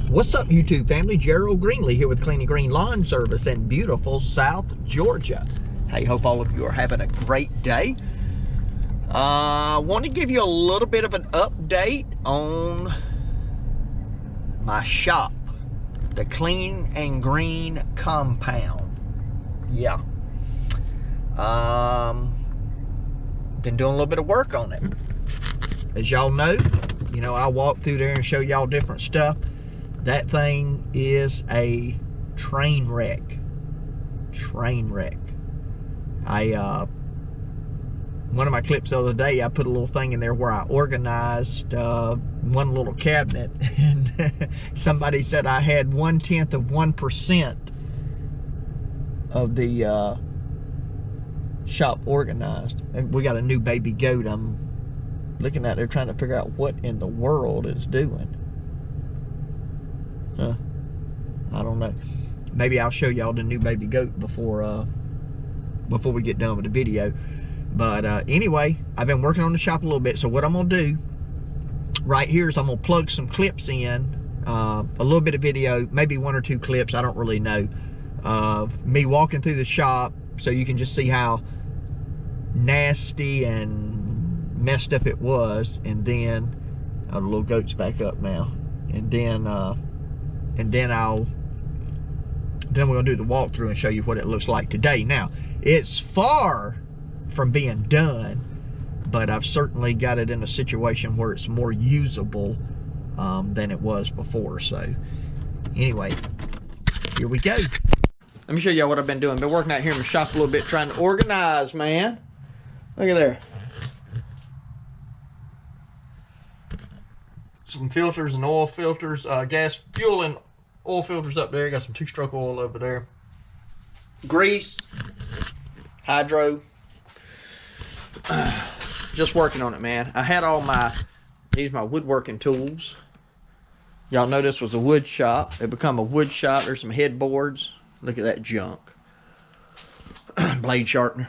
What's up, YouTube family? Gerald Greenlee here with Clean & Green Lawn Service in beautiful South Georgia. Hey, hope all of you are having a great day. I want to give you a little bit of an update on my shop, the Clean & Green compound. Yeah. Been doing a little bit of work on it. As y'all know, I walk through there and show y'all different stuff. That thing is a train wreck. Train wreck. One of my clips the other day, I put a little thing in there where I organized one little cabinet, and somebody said I had 1/10 of 1% of the shop organized. And we got a new baby goat. I'm looking at there trying to figure out what in the world it's doing. I don't know. Maybe I'll show y'all the new baby goat before we get done with the video. But anyway, I've been working on the shop a little bit. So what I'm gonna do right here is I'm gonna plug some clips in, a little bit of video, maybe 1 or 2 clips, I don't really know, of me walking through the shop, so you can just see how nasty and messed up it was. And then the little goat's back up now. And then we're gonna do the walkthrough and show you what it looks like today. Now, it's far from being done, but I've certainly got it in a situation where it's more usable than it was before. So anyway, here we go. Let me show y'all what I've been doing. Been working out here in the shop a little bit, trying to organize, man. Look at there. Some filters and oil filters, gas, fuel and oil filters up there. Got some 2-stroke oil over there. Grease, hydro. Just working on it, man. I had all these my woodworking tools. Y'all know this was a wood shop. It become a wood shop. There's some headboards. Look at that junk. Blade sharpener.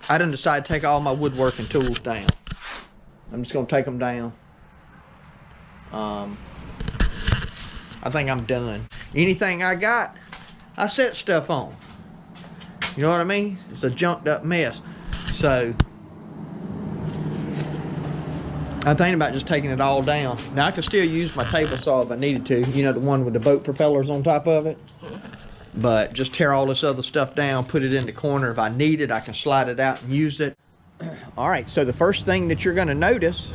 I done decided to take all my woodworking tools down. I'm just gonna take them down. I think I'm done. Anything I got, I set stuff on. You know what I mean? It's a junked up mess. So I'm thinking about just taking it all down. Now I can still use my table saw if I needed to. You know, the one with the boat propellers on top of it. But just tear all this other stuff down, put it in the corner. If I need it, I can slide it out and use it. All right, so the first thing that you're gonna notice,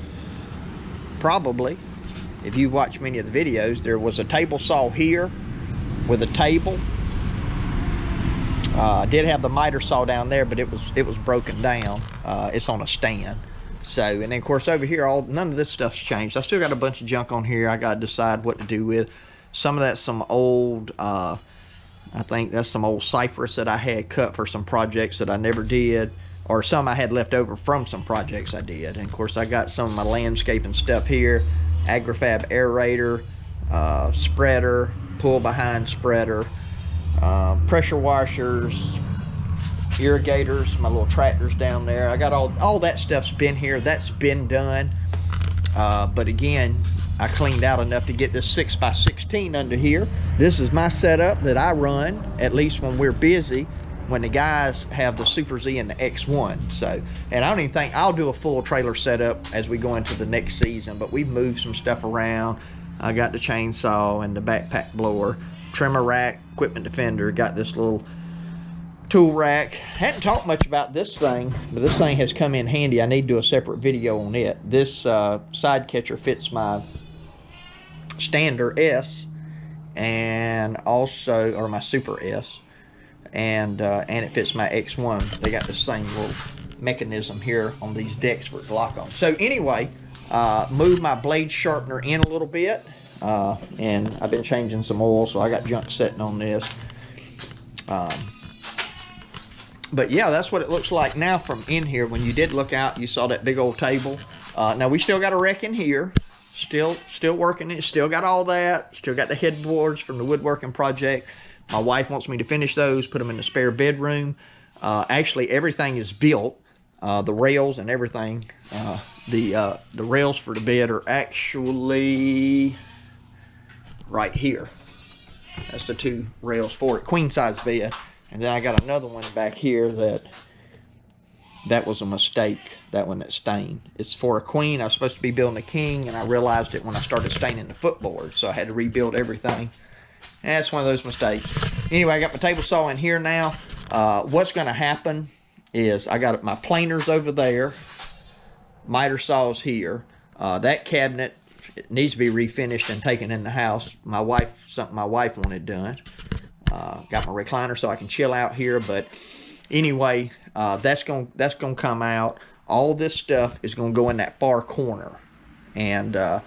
probably, if you watch many of the videos, there was a table saw here with a table. I did have the miter saw down there, but it was broken down. It's on a stand. So, and then of course over here, none of this stuff's changed. I still got a bunch of junk on here I gotta decide what to do with. Some of that's some old, I think that's some old cypress that I had cut for some projects that I never did, or some I had left over from some projects I did. And of course I got some of my landscaping stuff here. Agrifab aerator, spreader, pull behind spreader, pressure washers, irrigators, my little tractors down there. I got all that stuff's been here. That's been done. But again, I cleaned out enough to get this 6x16 under here. This is my setup that I run, at least when we're busy, when the guys have the Super Z and the X1. So, and I don't even think I'll do a full trailer setup as we go into the next season, but we've moved some stuff around. I got the chainsaw and the backpack blower, trimmer rack, equipment defender, got this little tool rack. Hadn't talked much about this thing, but this thing has come in handy. I need to do a separate video on it. This side catcher fits my Stander S and also, or my Super S. And it fits my X1. They got the same little mechanism here on these decks for it to lock on. So anyway, move my blade sharpener in a little bit, and I've been changing some oil, so I got junk sitting on this. But yeah, that's what it looks like now from in here. When you did look out, you saw that big old table. Now we still got a wreck in here. Still working it. Still got all that. Still got the headboards from the woodworking project. My wife wants me to finish those, put them in the spare bedroom. Actually, everything is built. The rails and everything. The rails for the bed are actually right here. That's the 2 rails for it, queen size bed. And then I got another one back here that was a mistake, that one that stained. It's for a queen. I was supposed to be building a king, and I realized it when I started staining the footboard, so I had to rebuild everything. And that's one of those mistakes. Anyway, I got my table saw in here now. What's going to happen is I got my planers over there, miter saws here. That cabinet, it needs to be refinished and taken in the house. Something my wife wanted done. Got my recliner so I can chill out here, but anyway, that's gonna come out. All this stuff is gonna go in that far corner, and then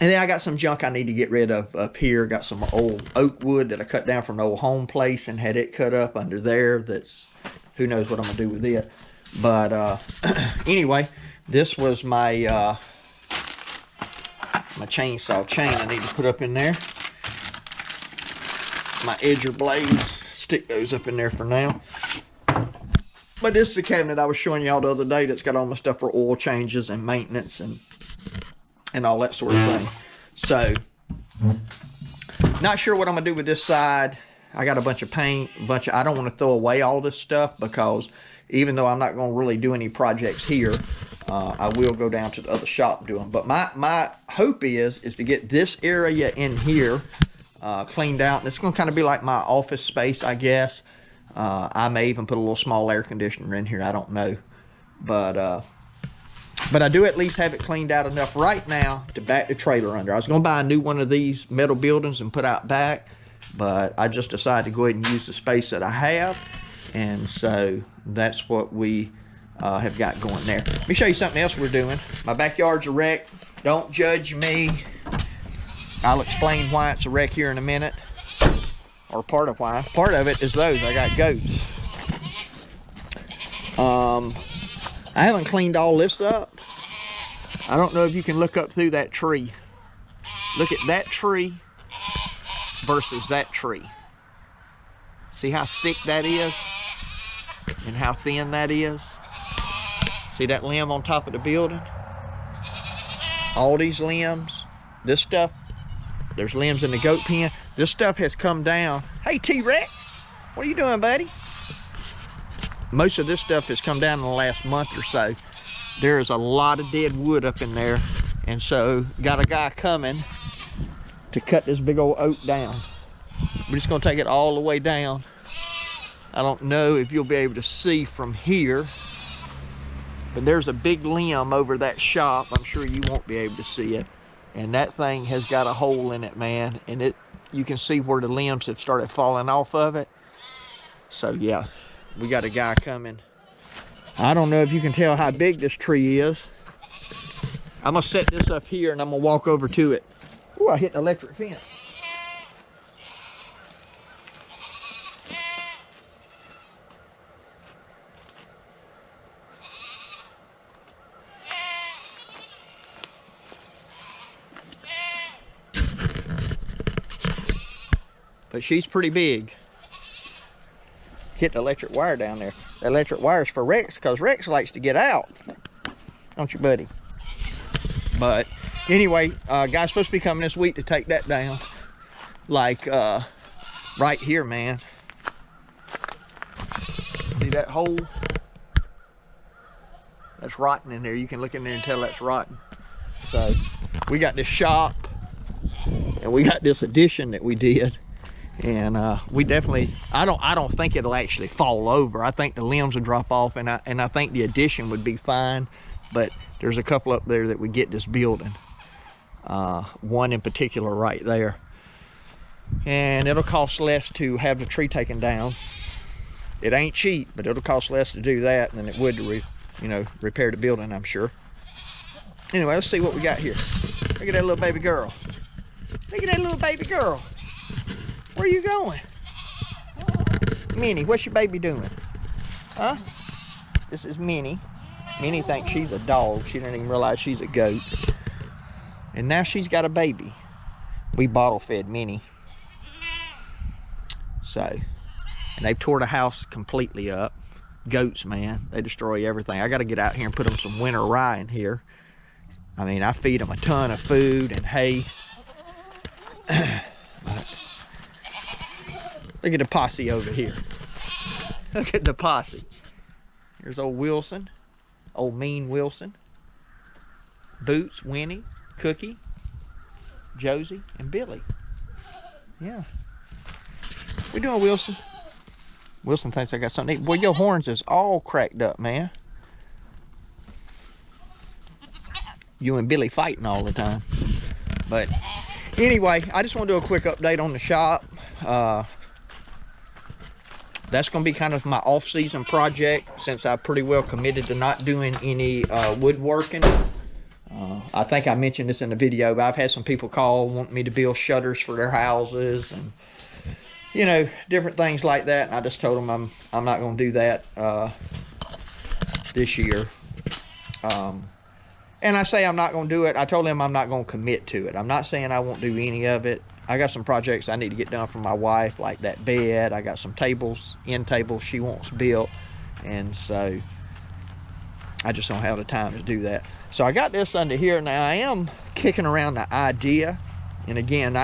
I got some junk I need to get rid of up here. Got some old oak wood that I cut down from the old home place and had it cut up under there. That's, who knows what I'm gonna do with it. But anyway, this was my my chainsaw chain I need to put up in there. My edger blades, stick those up in there for now. But this is the cabinet I was showing y'all the other day that's got all my stuff for oil changes and maintenance and all that sort of thing. So, not sure what I'm gonna do with this side. I got a bunch of paint, I don't want to throw away all this stuff, because even though I'm not gonna really do any projects here, I will go down to the other shop and do them. But my hope is to get this area in here cleaned out. And it's going to kind of be like my office space, I guess. I may even put a little small air conditioner in here. I don't know. But I do at least have it cleaned out enough right now to back the trailer under. I was going to buy a new one of these metal buildings and put out back, but I just decided to go ahead and use the space that I have. And so that's what we have got going there. Let me show you something else we're doing. My backyard's a wreck. Don't judge me. I'll explain why it's a wreck here in a minute, or part of why. Part of it is those. I got goats. I haven't cleaned all this up. I don't know if you can look up through that tree. Look at that tree versus that tree. See how thick that is and how thin that is? See that limb on top of the building? All these limbs, this stuff, there's limbs in the goat pen. This stuff has come down. Hey, T-Rex, what are you doing, buddy? Most of this stuff has come down in the last month or so. There is a lot of dead wood up in there. And so, got a guy coming to cut this big old oak down. We're just gonna take it all the way down. I don't know if you'll be able to see from here, but there's a big limb over that shop. I'm sure you won't be able to see it. And that thing has got a hole in it, man. And you can see where the limbs have started falling off of it. So yeah, we got a guy coming. I don't know if you can tell how big this tree is. I'm gonna set this up here and I'm gonna walk over to it. Ooh, I hit the electric fence. But she's pretty big. Hit the electric wire down there. The electric wire's for Rex, because Rex likes to get out. Don't you, buddy? But anyway, guy's supposed to be coming this week to take that down. Like right here, man. See that hole? That's rotten in there. You can look in there and tell that's rotten. So we got this shop and we got this addition that we did. And we definitely, I don't think it'll actually fall over. I think the limbs will drop off, and I think the addition would be fine. But there's a couple up there that would get this building. One in particular right there. And it'll cost less to have the tree taken down. It ain't cheap, but it'll cost less to do that than it would to repair the building, I'm sure. Anyway, let's see what we got here. Look at that little baby girl. Look at that little baby girl. Where are you going? Minnie, what's your baby doing? Huh? This is Minnie. Minnie thinks she's a dog. She didn't even realize she's a goat. And now she's got a baby. We bottle fed Minnie. So, and they've tore the house completely up. Goats, man, they destroy everything. I got to get out here and put them some winter rye in here. I mean, I feed them a ton of food and hay. Look at the posse over here. Look at the posse. Here's old Wilson, old mean Wilson, Boots, Winnie, Cookie, Josie, and Billy. Yeah. We doing, Wilson? Wilson thinks I got something to eat. Boy, your horns is all cracked up, man. You and Billy fighting all the time. But anyway, I just want to do a quick update on the shop. That's going to be kind of my off-season project, since I pretty well committed to not doing any woodworking. I think I mentioned this in the video, but I've had some people call wanting me to build shutters for their houses and, you know, different things like that. And I just told them I'm not going to do that this year. And I say I'm not going to do it. I told them I'm not going to commit to it. I'm not saying I won't do any of it. I got some projects I need to get done for my wife, like that bed. I got some tables, end tables she wants built. And so I just don't have the time to do that. So I got this under here. Now I am kicking around the idea. And again,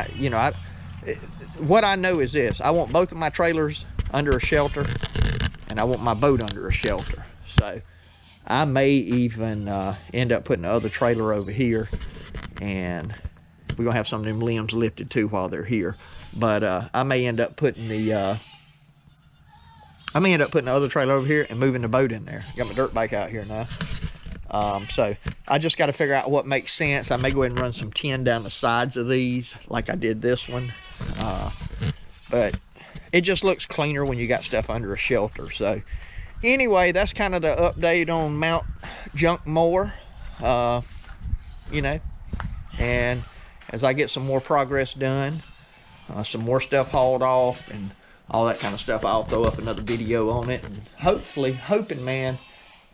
what I know is this. I want both of my trailers under a shelter, and I want my boat under a shelter. So I may even end up putting the other trailer over here, and we're gonna have some of them limbs lifted too while they're here. But I may end up putting the other trailer over here and moving the boat in there. Got my dirt bike out here now. So I just got to figure out what makes sense. I may go ahead and run some tin down the sides of these like I did this one. But it just looks cleaner when you got stuff under a shelter. So anyway, that's kind of the update on Mount Junk Mower. You know, and as I get some more progress done, some more stuff hauled off and all that kind of stuff, I'll throw up another video on it. And hoping, man,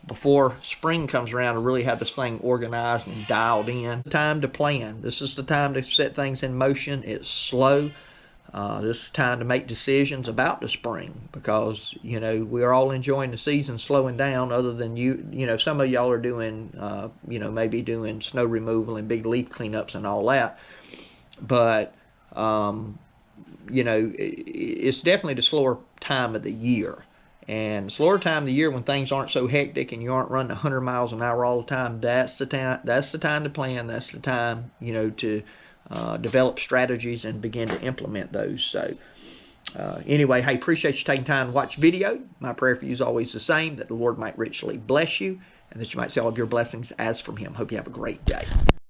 before spring comes around, to really have this thing organized and dialed in. Time to plan. This is the time to set things in motion. It's slow. This is time to make decisions about the spring, because, you know, we're all enjoying the season slowing down, other than you know, some of y'all are doing, you know, maybe doing snow removal and big leaf cleanups and all that. But, you know, it's definitely the slower time of the year. And slower time of the year, when things aren't so hectic and you aren't running 100 miles an hour all the time, that's the time. That's the time to plan. That's the time, you know, to develop strategies and begin to implement those. So anyway, hey, appreciate you taking time to watch the video. My prayer for you is always the same, that the Lord might richly bless you and that you might see all of your blessings as from Him. Hope you have a great day.